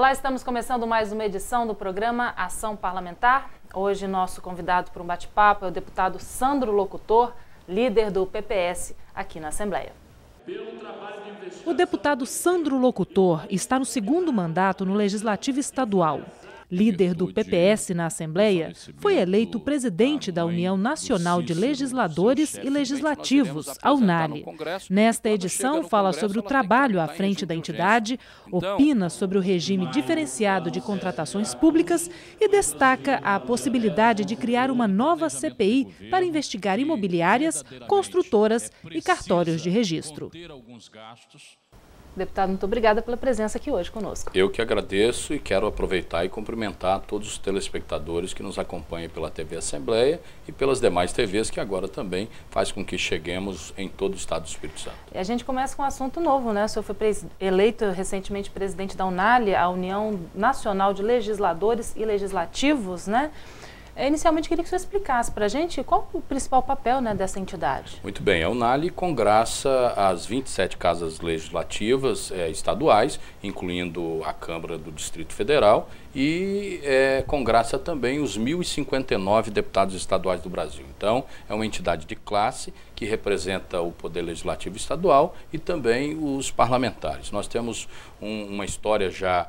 Olá, estamos começando mais uma edição do programa Ação Parlamentar. Hoje nosso convidado para um bate-papo é o deputado Sandro Locutor, líder do PPS aqui na Assembleia. O deputado Sandro Locutor está no segundo mandato no Legislativo Estadual. Líder do PPS na Assembleia, foi eleito presidente da União Nacional de Legisladores e Legislativos, a UNALE. Nesta edição, fala sobre o trabalho à frente da entidade, opina sobre o regime diferenciado de contratações públicas e destaca a possibilidade de criar uma nova CPI para investigar imobiliárias, construtoras e cartórios de registro. Deputado, muito obrigada pela presença aqui hoje conosco. Eu que agradeço e quero aproveitar e cumprimentar todos os telespectadores que nos acompanham pela TV Assembleia e pelas demais TVs que agora também faz com que cheguemos em todo o estado do Espírito Santo. E a gente começa com um assunto novo, né? O senhor foi eleito recentemente presidente da UNALE, a União Nacional de Legisladores e Legislativos, né? Inicialmente, queria que o senhor explicasse para a gente qual o principal papel, né, dessa entidade. Muito bem, a UNALE congraça as 27 casas legislativas estaduais, incluindo a Câmara do Distrito Federal, e congraça também os 1.059 deputados estaduais do Brasil. Então, é uma entidade de classe que representa o Poder Legislativo Estadual e também os parlamentares. Nós temos uma história já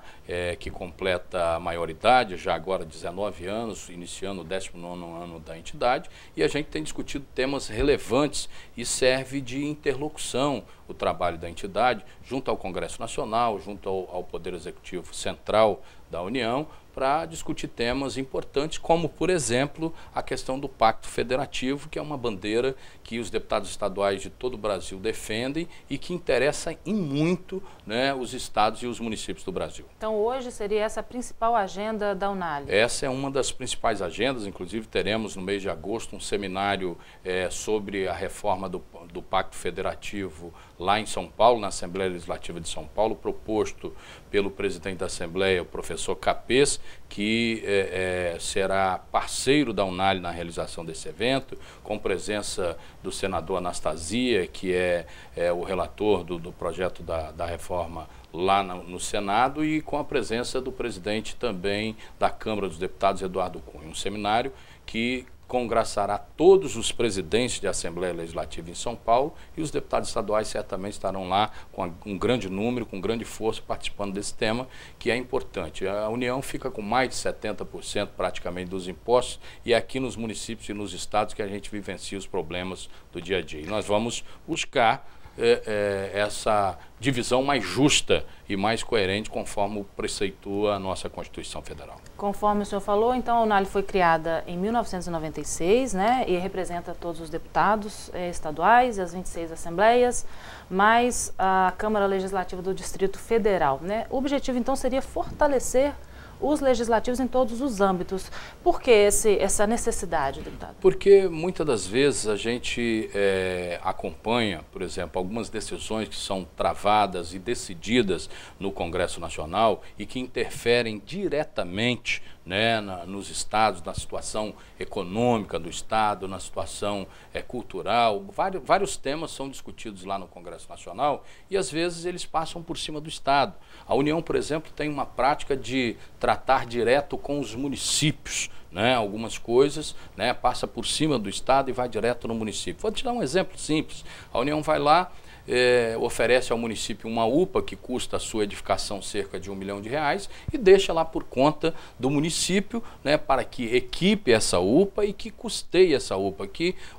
que completa a maioridade, já agora 19 anos, iniciando o 19º ano da entidade, e a gente tem discutido temas relevantes e serve de interlocução o trabalho da entidade junto ao Congresso Nacional, junto ao Poder Executivo Central da União, para discutir temas importantes, como, por exemplo, a questão do Pacto Federativo, que é uma bandeira que os deputados estaduais de todo o Brasil defendem e que interessa em muito, né, os estados e os municípios do Brasil. Então, hoje seria essa a principal agenda da UNALE? Essa é uma das principais agendas, inclusive teremos no mês de agosto um seminário sobre a reforma do Pacto Federativo lá em São Paulo, na Assembleia Legislativa de São Paulo, proposto pelo presidente da Assembleia, o professor Capês, que será parceiro da UNALE na realização desse evento, com presença do senador Anastasia, que é o relator do projeto da reforma lá no Senado, e com a presença do presidente também da Câmara dos Deputados, Eduardo Cunha. Um seminário que congraçará todos os presidentes de Assembleia Legislativa em São Paulo, e os deputados estaduais certamente estarão lá com um grande número, com grande força, participando desse tema, que é importante. A União fica com mais de 70% praticamente dos impostos, e é aqui nos municípios e nos estados que a gente vivencia os problemas do dia a dia. E nós vamos buscar essa divisão mais justa e mais coerente, conforme preceitua a nossa Constituição Federal. Conforme o senhor falou, então a UNALE foi criada em 1996, né, e representa todos os deputados estaduais e as 26 assembleias, mais a Câmara Legislativa do Distrito Federal, né? O objetivo, então, seria fortalecer os legislativos em todos os âmbitos. Por que essa necessidade, deputado? Porque muitas das vezes a gente acompanha, por exemplo, algumas decisões que são travadas e decididas no Congresso Nacional e que interferem diretamente, né, nos estados, na situação econômica do estado, na situação cultural. Vários temas são discutidos lá no Congresso Nacional e às vezes eles passam por cima do estado. A União, por exemplo, tem uma prática de tratar direto com os municípios, né? Algumas coisas, né, passa por cima do estado e vai direto no município. Vou te dar um exemplo simples. A União vai lá, oferece ao município uma UPA que custa a sua edificação cerca de R$1 milhão e deixa lá por conta do município, né, para que equipe essa UPA e que custeie essa UPA,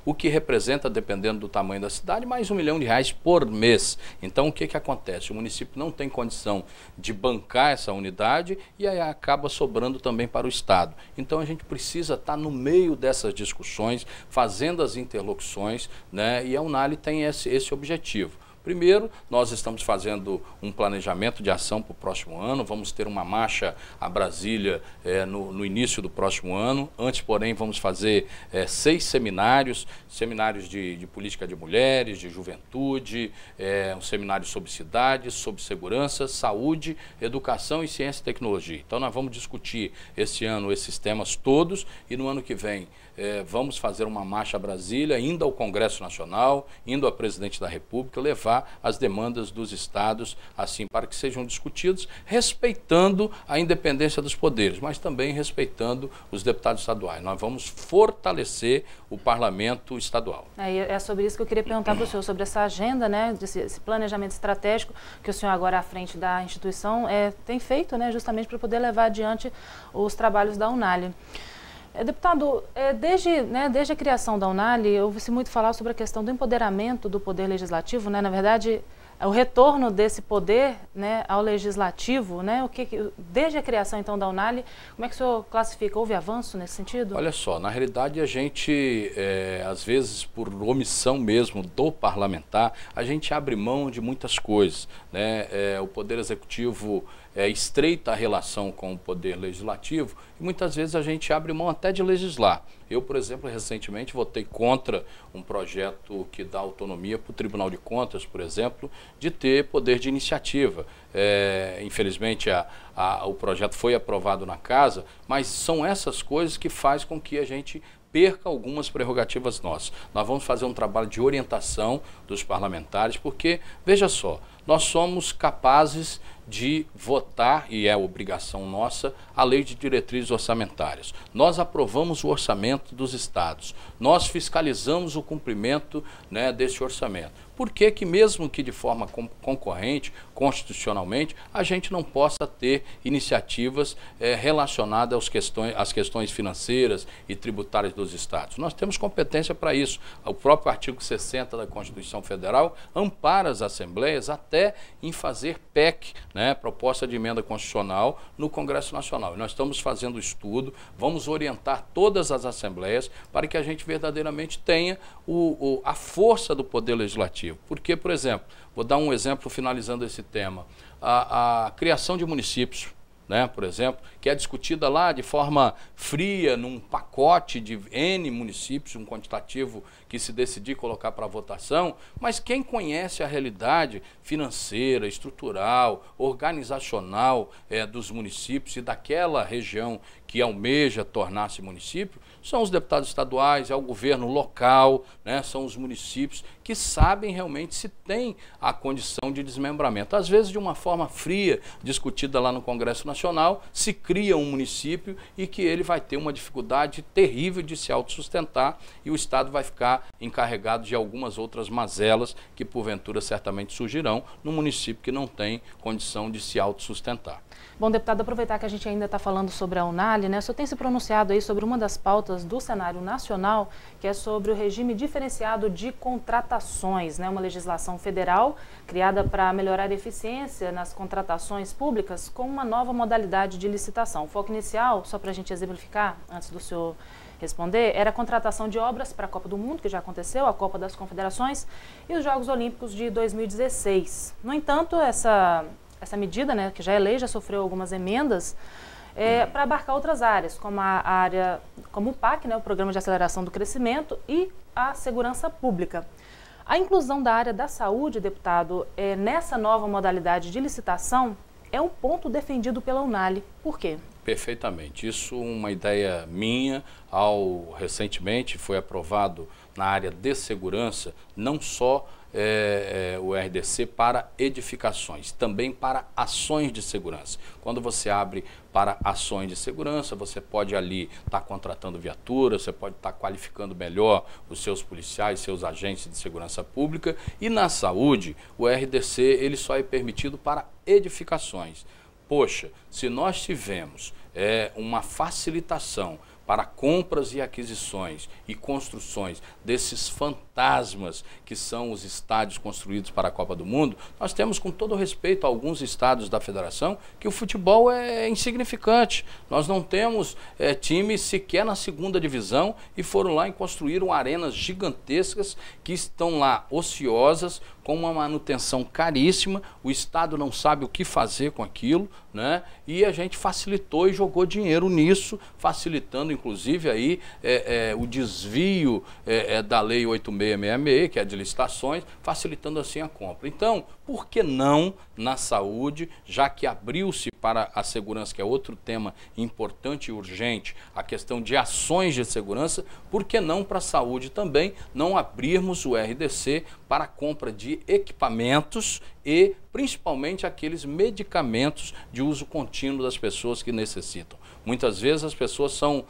o que representa, dependendo do tamanho da cidade, mais R$1 milhão por mês. Então, o que acontece? O município não tem condição de bancar essa unidade e aí acaba sobrando também para o estado. Então, a gente precisa estar no meio dessas discussões, fazendo as interlocuções, né, e a UNALE tem esse objetivo. Primeiro, nós estamos fazendo um planejamento de ação para o próximo ano, vamos ter uma marcha a Brasília no início do próximo ano. Antes, porém, vamos fazer 6 seminários de política de mulheres, de juventude, um seminário sobre cidades, sobre segurança, saúde, educação e ciência e tecnologia. Então, nós vamos discutir esse ano esses temas todos e no ano que vem vamos fazer uma marcha a Brasília, indo ao Congresso Nacional, indo ao Presidente da República, levar levar as demandas dos estados, assim, para que sejam discutidos, respeitando a independência dos poderes, mas também respeitando os deputados estaduais. Nós vamos fortalecer o parlamento estadual. É sobre isso que eu queria perguntar para o senhor, sobre essa agenda, né, esse planejamento estratégico que o senhor agora à frente da instituição tem feito, né, justamente para poder levar adiante os trabalhos da UNALI. Deputado, desde a criação da UNALI, ouve-se muito falar sobre a questão do empoderamento do poder legislativo, né? Na verdade, o retorno desse poder, né, ao legislativo, né? Desde a criação, então, da UNALI, como é que o senhor classifica? Houve avanço nesse sentido? Olha só, na realidade a gente, às vezes por omissão mesmo do parlamentar, a gente abre mão de muitas coisas, né? O Poder Executivo estreita a relação com o Poder Legislativo e muitas vezes a gente abre mão até de legislar. Eu, por exemplo, recentemente votei contra um projeto que dá autonomia para o Tribunal de Contas, por exemplo, de ter poder de iniciativa. Infelizmente o projeto foi aprovado na casa, mas são essas coisas que fazem com que a gente perca algumas prerrogativas nossas. Nós vamos fazer um trabalho de orientação dos parlamentares, porque, veja só, nós somos capazes de votar, e é obrigação nossa, a lei de diretrizes orçamentárias. Nós aprovamos o orçamento dos estados, nós fiscalizamos o cumprimento, né, desse orçamento. Por que que mesmo que de forma concorrente, constitucionalmente, a gente não possa ter iniciativas relacionadas às questões financeiras e tributárias dos estados? Nós temos competência para isso. O próprio artigo 60 da Constituição Federal ampara as assembleias até em fazer PEC, né, proposta de emenda constitucional, no Congresso Nacional. E nós estamos fazendo estudo, vamos orientar todas as assembleias para que a gente verdadeiramente tenha a força do Poder Legislativo. Porque, por exemplo, vou dar um exemplo finalizando esse tema, a criação de municípios, né, por exemplo, que é discutida lá de forma fria, num pacote de N municípios, um quantitativo que se decidir colocar para votação, mas quem conhece a realidade financeira, estrutural, organizacional dos municípios e daquela região que almeja tornar-se município, são os deputados estaduais, é o governo local, né, são os municípios que sabem realmente se tem a condição de desmembramento. Às vezes, de uma forma fria, discutida lá no Congresso Nacional, se cria um município e que ele vai ter uma dificuldade terrível de se autossustentar e o Estado vai ficar encarregado de algumas outras mazelas que, porventura, certamente surgirão no município que não tem condição de se autossustentar. Bom, deputado, aproveitar que a gente ainda está falando sobre a UNALI, né? O senhor tem se pronunciado aí sobre uma das pautas do cenário nacional, que é sobre o regime diferenciado de contratações, né? Uma legislação federal criada para melhorar a eficiência nas contratações públicas com uma nova modalidade de licitação. O foco inicial, só para a gente exemplificar, antes do senhor responder, era a contratação de obras para a Copa do Mundo, que já aconteceu, a Copa das Confederações e os Jogos Olímpicos de 2016. No entanto, essa medida, né, que já é lei, já sofreu algumas emendas para abarcar outras áreas, como o PAC, né, o Programa de Aceleração do Crescimento, e a segurança pública. A inclusão da área da saúde, deputado, nessa nova modalidade de licitação é um ponto defendido pela UNALI. Por quê? Perfeitamente. Isso é uma ideia minha. Recentemente foi aprovado na área de segurança, não só o RDC para edificações, também para ações de segurança. Quando você abre para ações de segurança, você pode ali estar contratando viaturas, você pode estar qualificando melhor os seus policiais, seus agentes de segurança pública. E na saúde, o RDC ele só é permitido para edificações. Poxa, se nós tivemos uma facilitação para compras e aquisições e construções desses fantasmas que são os estádios construídos para a Copa do Mundo, nós temos, com todo respeito a alguns estados da federação, que o futebol é insignificante. Nós não temos times sequer na segunda divisão e foram lá e construíram arenas gigantescas que estão lá ociosas, com uma manutenção caríssima, o Estado não sabe o que fazer com aquilo, né? E a gente facilitou e jogou dinheiro nisso, facilitando inclusive aí o desvio da Lei 8666, que é de licitações, facilitando assim a compra. Então, por que não na saúde, já que abriu-se para a segurança, que é outro tema importante e urgente, a questão de ações de segurança, por que não para a saúde também não abrirmos o RDC para a compra de equipamentos e principalmente aqueles medicamentos de uso contínuo das pessoas que necessitam. Muitas vezes as pessoas são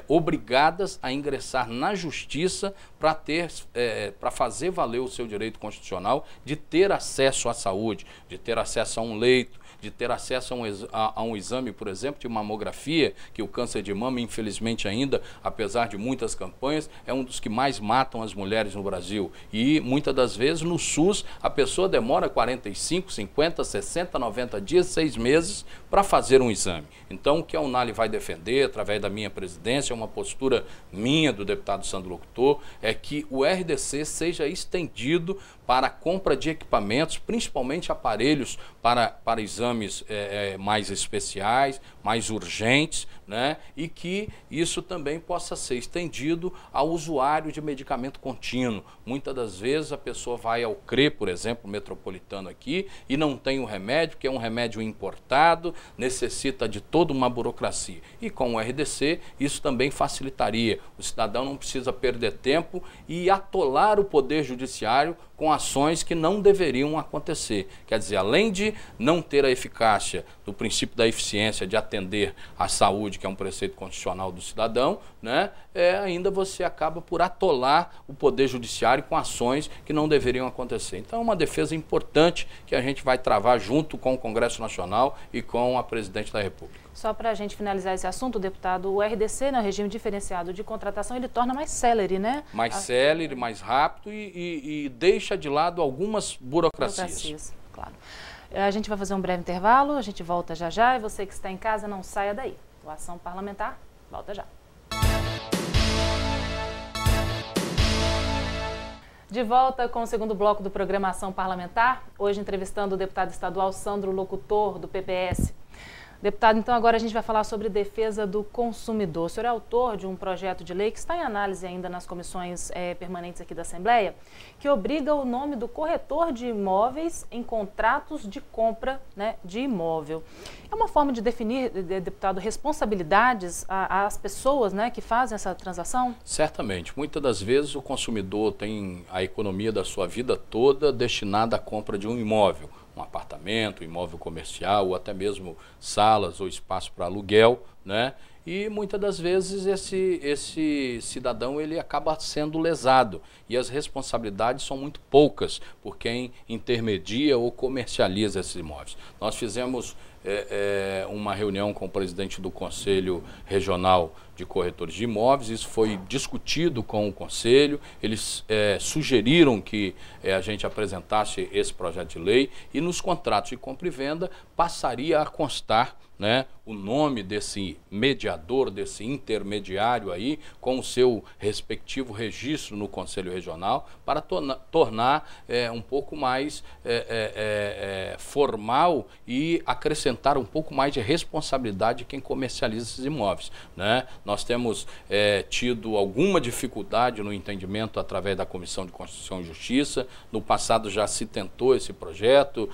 obrigadas a ingressar na justiça para fazer valer o seu direito constitucional de ter acesso à saúde, de ter acesso a um leito, de ter acesso a um exame, por exemplo, de mamografia, que o câncer de mama, infelizmente ainda, apesar de muitas campanhas, é um dos que mais matam as mulheres no Brasil. E muitas das vezes no SUS a pessoa demora 45, 50, 60, 90 dias, 6 meses para fazer um exame. Então o que a Unali vai defender, através da minha presidência, uma postura minha, do deputado Sandro Locutor, é que o RDC seja estendido para a compra de equipamentos, principalmente aparelhos para exames mais especiais, mais urgentes, né? E que isso também possa ser estendido ao usuário de medicamento contínuo. Muitas das vezes a pessoa vai ao CRE, por exemplo, metropolitano aqui, e não tem o remédio, que é um remédio importado, necessita de toda uma burocracia. E com o RDC isso também facilitaria. O cidadão não precisa perder tempo e atolar o Poder Judiciário com ações que não deveriam acontecer. Quer dizer, além de não ter a eficácia do princípio da eficiência de atender à saúde, que é um preceito constitucional do cidadão, né, ainda você acaba por atolar o Poder Judiciário com ações que não deveriam acontecer. Então é uma defesa importante que a gente vai travar junto com o Congresso Nacional e com a Presidente da República. Só para a gente finalizar esse assunto, deputado, o RDC, né, o regime diferenciado de contratação, ele torna mais célere, né? Mais célere, mais rápido e deixa de lado algumas burocracias. Claro. A gente vai fazer um breve intervalo, a gente volta já já e você que está em casa não saia daí. O Ação Parlamentar volta já. De volta com o segundo bloco do programa Ação Parlamentar, hoje entrevistando o deputado estadual Sandro Locutor, do PPS. Deputado, então agora a gente vai falar sobre defesa do consumidor. O senhor é autor de um projeto de lei que está em análise ainda nas comissões permanentes aqui da Assembleia, que obriga o nome do corretor de imóveis em contratos de compra, né, de imóvel. É uma forma de definir, deputado, responsabilidades às pessoas, né, que fazem essa transação? Certamente. Muitas das vezes o consumidor tem a economia da sua vida toda destinada à compra de um imóvel. Um apartamento, um imóvel comercial ou até mesmo salas ou espaço para aluguel, né? E muitas das vezes esse cidadão ele acaba sendo lesado e as responsabilidades são muito poucas por quem intermedia ou comercializa esses imóveis. Nós fizemos uma reunião com o presidente do Conselho Regional de Corretores de Imóveis, isso foi discutido com o Conselho, eles sugeriram que a gente apresentasse esse projeto de lei e nos contratos de compra e venda passaria a constar, né, o nome desse mediador, desse intermediário aí, com o seu respectivo registro no Conselho Regional, para tornar um pouco mais formal e acrescentar um pouco mais de responsabilidade de quem comercializa esses imóveis, né? Nós temos tido alguma dificuldade no entendimento através da Comissão de Constituição e Justiça. No passado já se tentou esse projeto,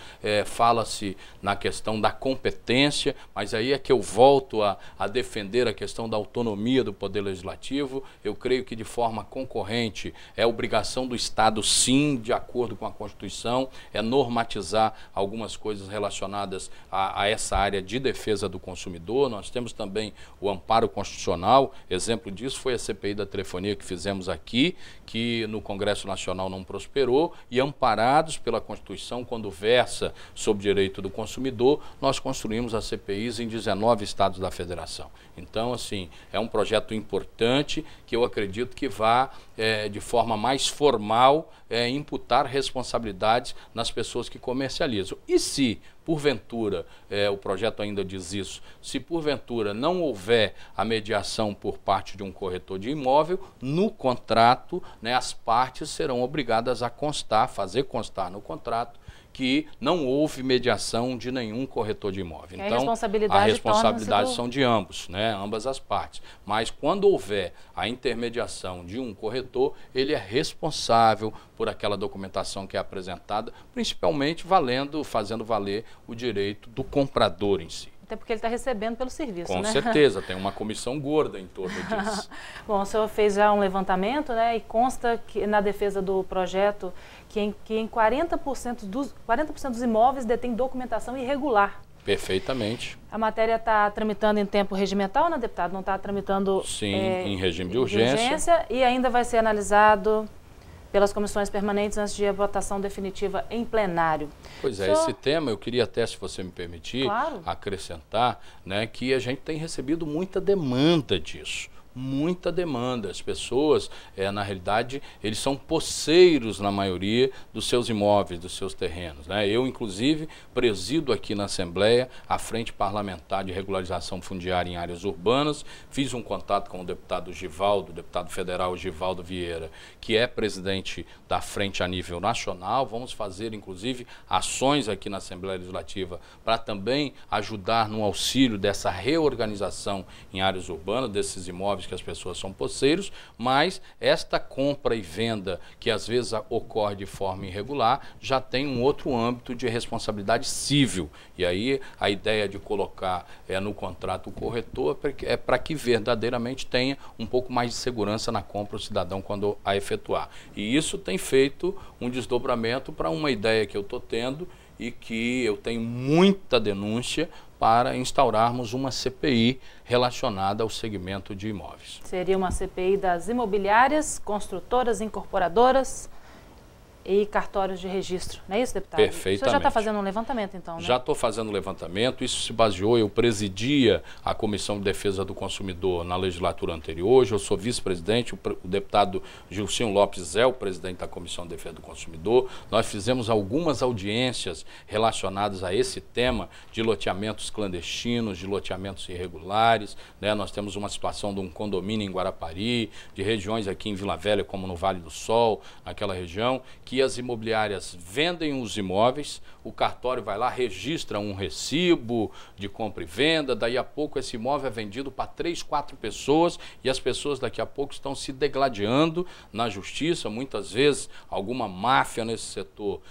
fala-se na questão da competência, mas aí é que eu volto a defender a questão da autonomia do Poder Legislativo. Eu creio que de forma concorrente é obrigação do Estado, sim, de acordo com a Constituição, normatizar algumas coisas relacionadas a essa área de defesa do consumidor. Nós temos também o amparo constitucional, exemplo disso foi a CPI da telefonia que fizemos aqui, que no Congresso Nacional não prosperou, e amparados pela Constituição, quando versa sobre direito do consumidor, nós construímos as CPIs em 19 estados da federação. Então, assim, é um projeto importante que eu acredito que vá, de forma mais formal, imputar responsabilidades nas pessoas que comercializam. E se, porventura, o projeto ainda diz isso, se porventura não houver a mediação por parte de um corretor de imóvel, no contrato, né, as partes serão obrigadas a constar, fazer constar no contrato, que não houve mediação de nenhum corretor de imóvel. Então, a responsabilidade são de ambos, né? Ambas as partes. Mas quando houver a intermediação de um corretor, ele é responsável por aquela documentação que é apresentada, principalmente fazendo valer o direito do comprador em si. Até porque ele está recebendo pelo serviço, né? Com certeza, tem uma comissão gorda em torno disso. Bom, o senhor fez já um levantamento, né, e consta que na defesa do projeto que em 40% dos imóveis detém documentação irregular. Perfeitamente. A matéria está tramitando em tempo regimental, né, deputado? Não está tramitando... Sim, em regime de urgência. E ainda vai ser analisado pelas comissões permanentes antes de a votação definitiva em plenário. Pois é, esse tema eu queria até, se você me permitir, claro, acrescentar, né, que a gente tem recebido muita demanda disso. Muita demanda. As pessoas, na realidade, eles são posseiros na maioria dos seus imóveis, dos seus terrenos, né? Eu, inclusive, presido aqui na Assembleia a Frente Parlamentar de Regularização Fundiária em Áreas Urbanas. Fiz um contato com o deputado Givaldo, deputado federal Givaldo Vieira, que é presidente da frente a nível nacional. Vamos fazer, inclusive, ações aqui na Assembleia Legislativa para também ajudar no auxílio dessa reorganização em áreas urbanas, desses imóveis que as pessoas são posseiros, mas esta compra e venda, que às vezes ocorre de forma irregular, já tem um outro âmbito de responsabilidade civil. E aí a ideia de colocar no contrato o corretor é para que verdadeiramente tenha um pouco mais de segurança na compra o cidadão quando a efetuar. E isso tem feito um desdobramento para uma ideia que eu estou tendo e que eu tenho muita denúncia para instaurarmos uma CPI relacionada ao segmento de imóveis. Seria uma CPI das imobiliárias, construtoras, incorporadoras e cartórios de registro, não é isso, deputado? Perfeitamente. O senhor já está fazendo um levantamento, então, né? Já estou fazendo um levantamento, isso se baseou, eu presidia a Comissão de Defesa do Consumidor na legislatura anterior, hoje eu sou vice-presidente, o deputado Gilcinho Lopes é o presidente da Comissão de Defesa do Consumidor. Nós fizemos algumas audiências relacionadas a esse tema de loteamentos clandestinos, de loteamentos irregulares, né? Nós temos uma situação de um condomínio em Guarapari, de regiões aqui em Vila Velha, como no Vale do Sol, naquela região, que as imobiliárias vendem os imóveis, o cartório vai lá, registra um recibo de compra e venda, daí a pouco esse imóvel é vendido para 3, 4 pessoas e as pessoas daqui a pouco estão se degladiando na justiça. Muitas vezes alguma máfia nesse setor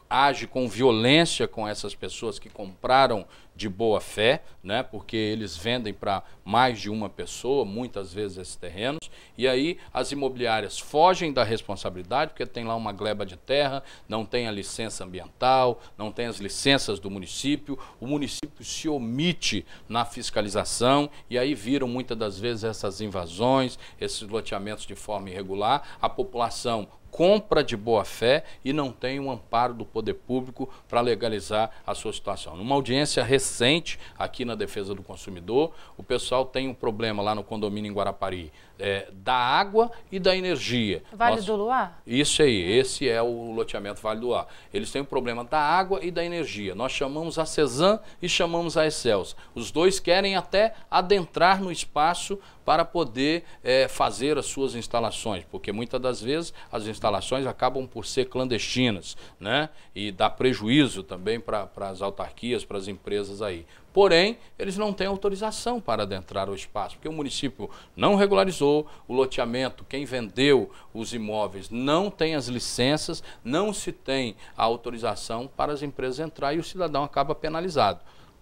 age com violência com essas pessoas que compraram de boa fé, né? Porque eles vendem para mais de uma pessoa, muitas vezes esses terrenos, e aí as imobiliárias fogem da responsabilidade, porque tem lá uma gleba de terra, não tem a licença ambiental, não tem as licenças do município, o município se omite na fiscalização, e aí viram muitas das vezes essas invasões, esses loteamentos de forma irregular, a população compra de boa fé e não tem um amparo do poder público para legalizar a sua situação. Numa audiência recente aqui na Defesa do Consumidor, o pessoal tem um problema lá no condomínio em Guarapari, da água e da energia. Vale do Luar? Isso aí, esse é o loteamento Vale do Luar. Eles têm o problema da água e da energia. Nós chamamos a Cesan e chamamos a Excelsa. Os dois querem até adentrar no espaço para poder fazer as suas instalações, porque muitas das vezes as instalações acabam por ser clandestinas, né? E dá prejuízo também para as autarquias, para as empresas aí. Porém, eles não têm autorização para adentrar o espaço, porque o município não regularizou o loteamento, quem vendeu os imóveis não tem as licenças, não se tem a autorização para as empresas entrar e o cidadão acaba penalizado.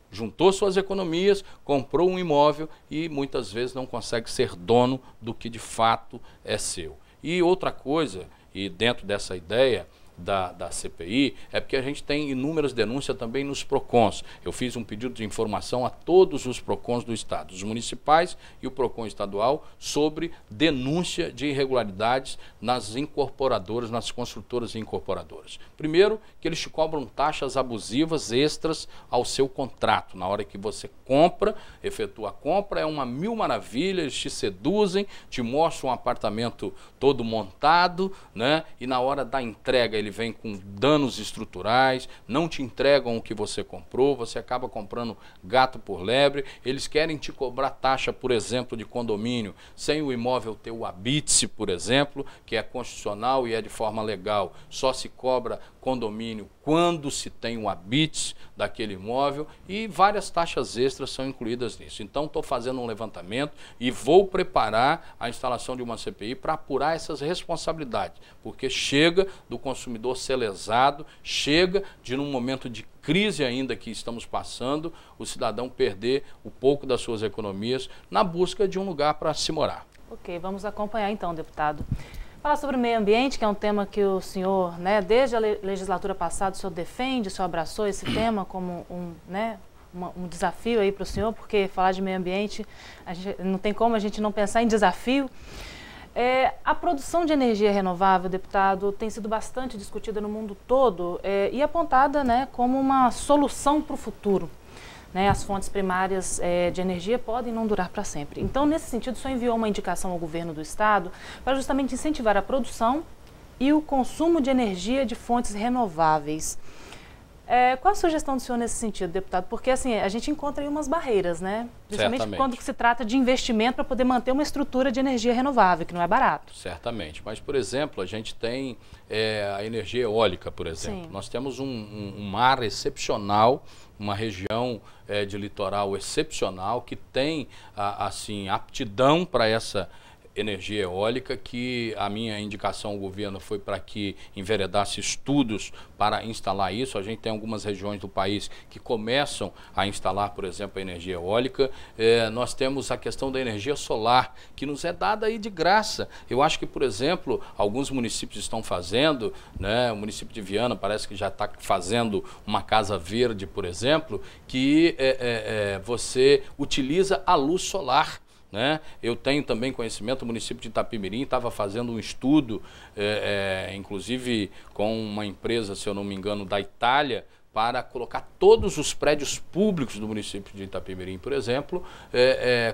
Juntou suas economias, comprou um imóvel e muitas vezes não consegue ser dono do que de fato é seu. E outra coisa, e dentro dessa ideia da CPI, é porque a gente tem inúmeras denúncias também nos PROCONs. Eu fiz um pedido de informação a todos os PROCONs do Estado, os municipais e o PROCON estadual, sobre denúncia de irregularidades nas incorporadoras, nas construtoras e incorporadoras. Primeiro, que eles te cobram taxas abusivas extras ao seu contrato. Na hora que você compra, efetua a compra, é uma mil maravilhas, eles te seduzem, te mostram um apartamento todo montado, né? E na hora da entrega ele vem com danos estruturais, não te entregam o que você comprou, você acaba comprando gato por lebre, eles querem te cobrar taxa, por exemplo, de condomínio, sem o imóvel ter o habite-se, por exemplo, que é constitucional e é de forma legal, só se cobra condomínio quando se tem um habite daquele imóvel, e várias taxas extras são incluídas nisso. Então, estou fazendo um levantamento e vou preparar a instalação de uma CPI para apurar essas responsabilidades, porque chega do consumidor ser lesado, chega de, num momento de crise ainda que estamos passando, o cidadão perder um pouco das suas economias na busca de um lugar para se morar. Ok, vamos acompanhar então, deputado. Falar sobre o meio ambiente, que é um tema que o senhor, desde a legislatura passada, o senhor defende, o senhor abraçou esse tema como um desafio aí para o senhor, porque falar de meio ambiente, não tem como a gente não pensar em desafio. A produção de energia renovável, deputado, tem sido bastante discutida no mundo todo e apontada como uma solução para o futuro. As fontes primárias de energia podem não durar para sempre. Então, nesse sentido, o senhor enviou uma indicação ao governo do estado para justamente incentivar a produção e o consumo de energia de fontes renováveis. Qual a sugestão do senhor nesse sentido, deputado? Porque assim, a gente encontra aí umas barreiras, principalmente quando se trata de investimento para poder manter uma estrutura de energia renovável, que não é barato. Certamente, mas por exemplo, a gente tem a energia eólica, por exemplo. Sim. Nós temos um mar excepcional, uma região de litoral excepcional que tem assim aptidão para essa energia eólica, que a minha indicação ao governo foi para que enveredasse estudos para instalar isso. A gente tem algumas regiões do país que começam a instalar, por exemplo, a energia eólica. Nós temos a questão da energia solar, que nos é dada aí de graça. Eu acho que, por exemplo, alguns municípios estão fazendo, o município de Viana parece que já está fazendo uma casa verde, por exemplo, que você utiliza a luz solar. Eu tenho também conhecimento, o município de Itapemirim estava fazendo um estudo, inclusive com uma empresa, se eu não me engano, da Itália, para colocar todos os prédios públicos do município de Itapemirim, por exemplo,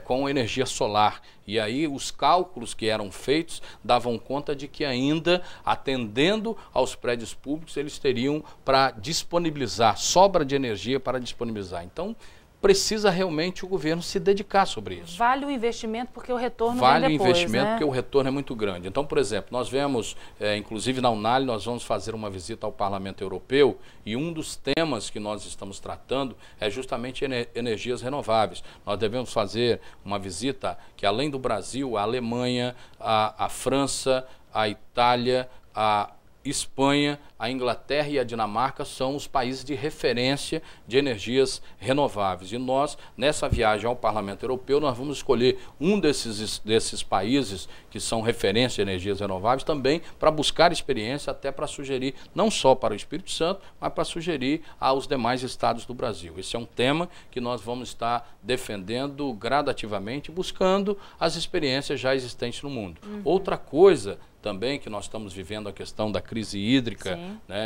com energia solar. E aí os cálculos que eram feitos davam conta de que ainda, atendendo aos prédios públicos, eles teriam para disponibilizar, sobra de energia para disponibilizar. Então, precisa realmente o governo se dedicar sobre isso. Vale o investimento porque o retorno vale vem depois, o investimento porque o retorno é muito grande. Então, por exemplo, nós vemos, inclusive na UNALI, nós vamos fazer uma visita ao Parlamento Europeu e um dos temas que nós estamos tratando é justamente energias renováveis. Nós devemos fazer uma visita que, além do Brasil, a Alemanha, a França, a Itália, a Espanha, a Inglaterra e a Dinamarca são os países de referência de energias renováveis. E nós, nessa viagem ao Parlamento Europeu, nós vamos escolher um desses países que são referência de energias renováveis também para buscar experiência, até para sugerir, não só para o Espírito Santo, mas para sugerir aos demais estados do Brasil. Esse é um tema que nós vamos estar defendendo gradativamente, buscando as experiências já existentes no mundo. Outra coisa também que nós estamos vivendo a questão da crise hídrica,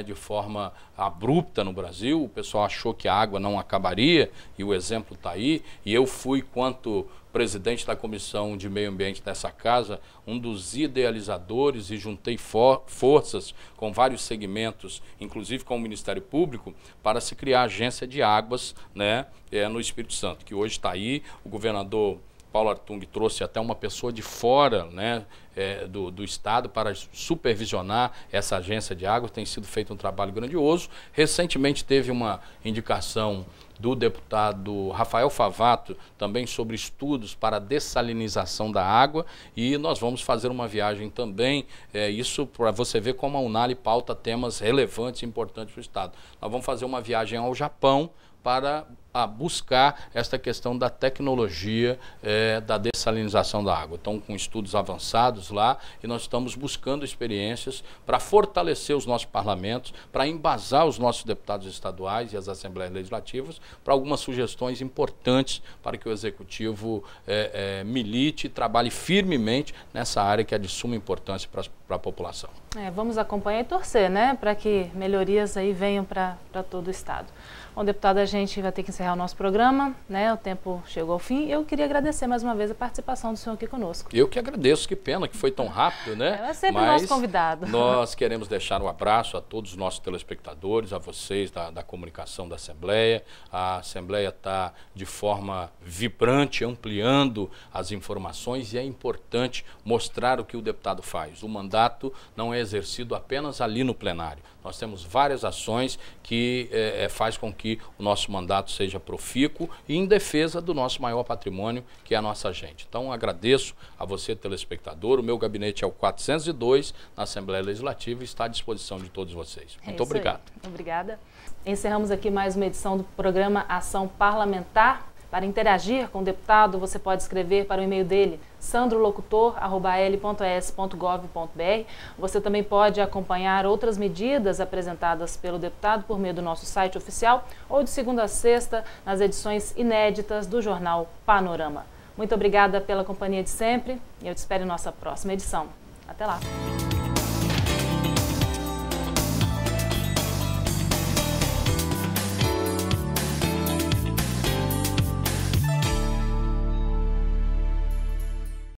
de forma abrupta no Brasil. O pessoal achou que a água não acabaria e o exemplo está aí. E eu fui, quanto presidente da Comissão de Meio Ambiente dessa casa, um dos idealizadores e juntei forças com vários segmentos, inclusive com o Ministério Público, para se criar a agência de águas no Espírito Santo, que hoje está aí. O governador Paulo Artung trouxe até uma pessoa de fora do Estado para supervisionar essa agência de águas. Tem sido feito um trabalho grandioso. Recentemente teve uma indicação do deputado Rafael Favato, também sobre estudos para a dessalinização da água, e nós vamos fazer uma viagem também, isso para você ver como a UNALI pauta temas relevantes e importantes para o Estado. Nós vamos fazer uma viagem ao Japão para buscar esta questão da tecnologia da dessalinização da água. Então, com estudos avançados lá, e nós estamos buscando experiências para fortalecer os nossos parlamentos, para embasar os nossos deputados estaduais e as assembleias legislativas para algumas sugestões importantes para que o Executivo milite e trabalhe firmemente nessa área que é de suma importância para para a população. Vamos acompanhar e torcer, né, para que melhorias aí venham para todo o estado. Bom, deputado, a gente vai ter que encerrar o nosso programa, né? O tempo chegou ao fim. Eu queria agradecer mais uma vez a participação do senhor aqui conosco. Eu que agradeço, que pena que foi tão rápido, né? É sempre o nosso convidado. Nós queremos deixar um abraço a todos os nossos telespectadores, a vocês da comunicação da Assembleia. A Assembleia está de forma vibrante, ampliando as informações, e é importante mostrar o que o deputado faz. O mandato não é exercido apenas ali no plenário. Nós temos várias ações que faz com que o nosso mandato seja profícuo e em defesa do nosso maior patrimônio, que é a nossa gente. Então, agradeço a você, telespectador. O meu gabinete é o 402, na Assembleia Legislativa, e está à disposição de todos vocês. Muito obrigado. Obrigada. Encerramos aqui mais uma edição do programa Ação Parlamentar. Para interagir com o deputado, você pode escrever para o e-mail dele, sandrolocutor@al.es.gov.br. Você também pode acompanhar outras medidas apresentadas pelo deputado por meio do nosso site oficial ou de segunda a sexta nas edições inéditas do jornal Panorama. Muito obrigada pela companhia de sempre e eu te espero em nossa próxima edição. Até lá!